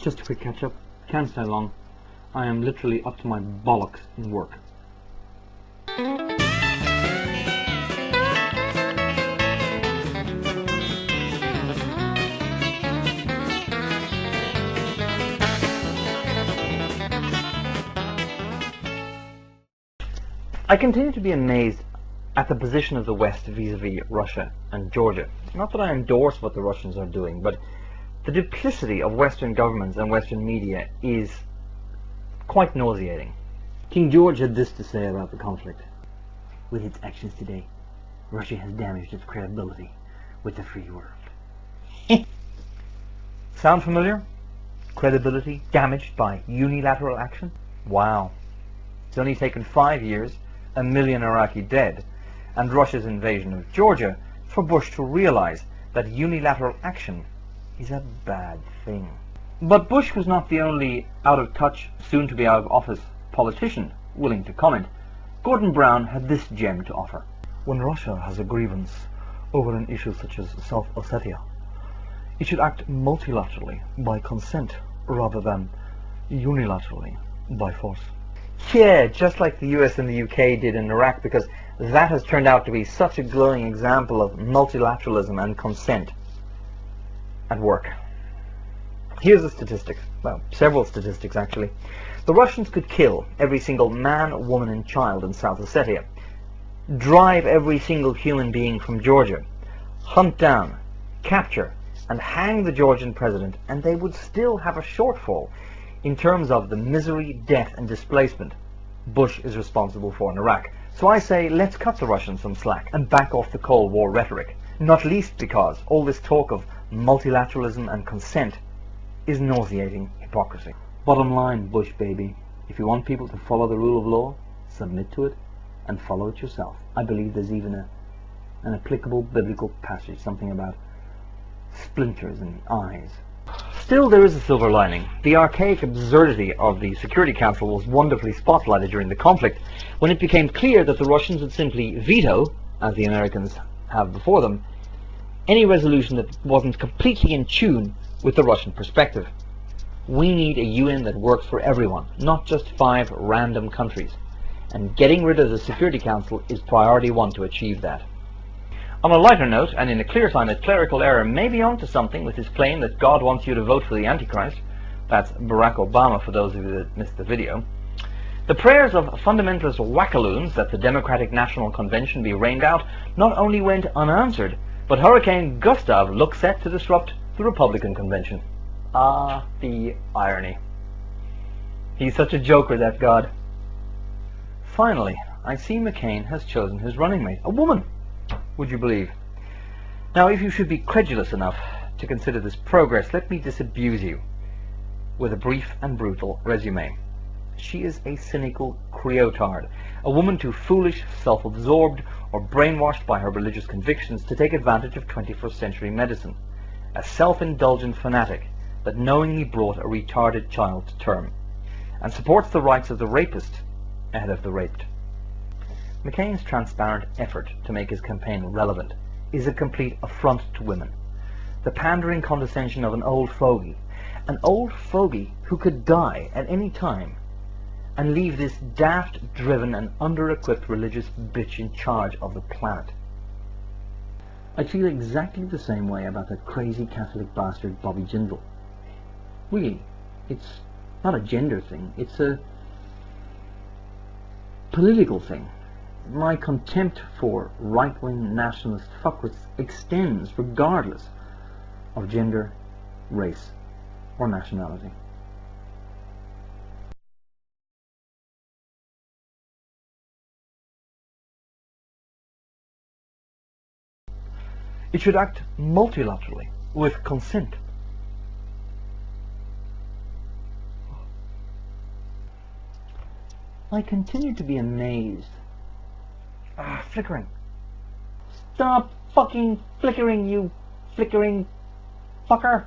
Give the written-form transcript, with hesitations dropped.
Just a quick catch up. Can't stay long. I am literally up to my bollocks in work. I continue to be amazed at the position of the West vis-a-vis Russia and Georgia. Not that I endorse what the Russians are doing, but the duplicity of Western governments and Western media is quite nauseating. King George had this to say about the conflict. With its actions today, Russia has damaged its credibility with the free world. Sound familiar? Credibility damaged by unilateral action? Wow. It's only taken 5 years, 1 million Iraqi dead, and Russia's invasion of Georgia for Bush to realize that unilateral action is a bad thing. But Bush was not the only out-of-touch, soon-to-be-out-of-office politician willing to comment. Gordon Brown had this gem to offer. When Russia has a grievance over an issue such as South Ossetia, it should act multilaterally by consent rather than unilaterally by force. Yeah, just like the US and the UK did in Iraq, because that has turned out to be such a glowing example of multilateralism and consent at work. Here's the statistics. Well, several statistics actually. The Russians could kill every single man, woman and child in South Ossetia, drive every single human being from Georgia, hunt down, capture and hang the Georgian president, and they would still have a shortfall in terms of the misery, death and displacement Bush is responsible for in Iraq. So I say, let's cut the Russians some slack and back off the Cold War rhetoric, not least because all this talk of multilateralism and consent is nauseating hypocrisy. Bottom line, Bush baby, if you want people to follow the rule of law, submit to it and follow it yourself. I believe there's even an applicable biblical passage, something about splinters in the eyes. Still, there is a silver lining. The archaic absurdity of the Security Council was wonderfully spotlighted during the conflict when it became clear that the Russians would simply veto, as the Americans have before them, any resolution that wasn't completely in tune with the Russian perspective. We need a UN that works for everyone, not just 5 random countries. And getting rid of the Security Council is priority 1 to achieve that. On a lighter note, and in a clear sign that clerical error may be onto something with his claim that God wants you to vote for the Antichrist, that's Barack Obama for those of you that missed the video, the prayers of fundamentalist wackaloons that the Democratic National Convention be rained out not only went unanswered, but Hurricane Gustav looks set to disrupt the Republican Convention. Ah, the irony. He's such a joker, that God. Finally, I see McCain has chosen his running mate, a woman. Would you believe? Now, if you should be credulous enough to consider this progress, let me disabuse you with a brief and brutal resume. She is a cynical creotard, a woman too foolish, self-absorbed, or brainwashed by her religious convictions to take advantage of 21st century medicine, a self-indulgent fanatic that knowingly brought a retarded child to term, and supports the rights of the rapist ahead of the raped. McCain's transparent effort to make his campaign relevant is a complete affront to women. The pandering condescension of an old fogey who could die at any time and leave this daft, driven and under-equipped religious bitch in charge of the planet. I feel exactly the same way about that crazy Catholic bastard Bobby Jindal. Really, it's not a gender thing, it's a political thing. My contempt for right-wing nationalist fuckwits extends regardless of gender, race, or nationality. It should act multilaterally, with consent. I continue to be amazed. Flickering. Stop fucking flickering, you flickering fucker.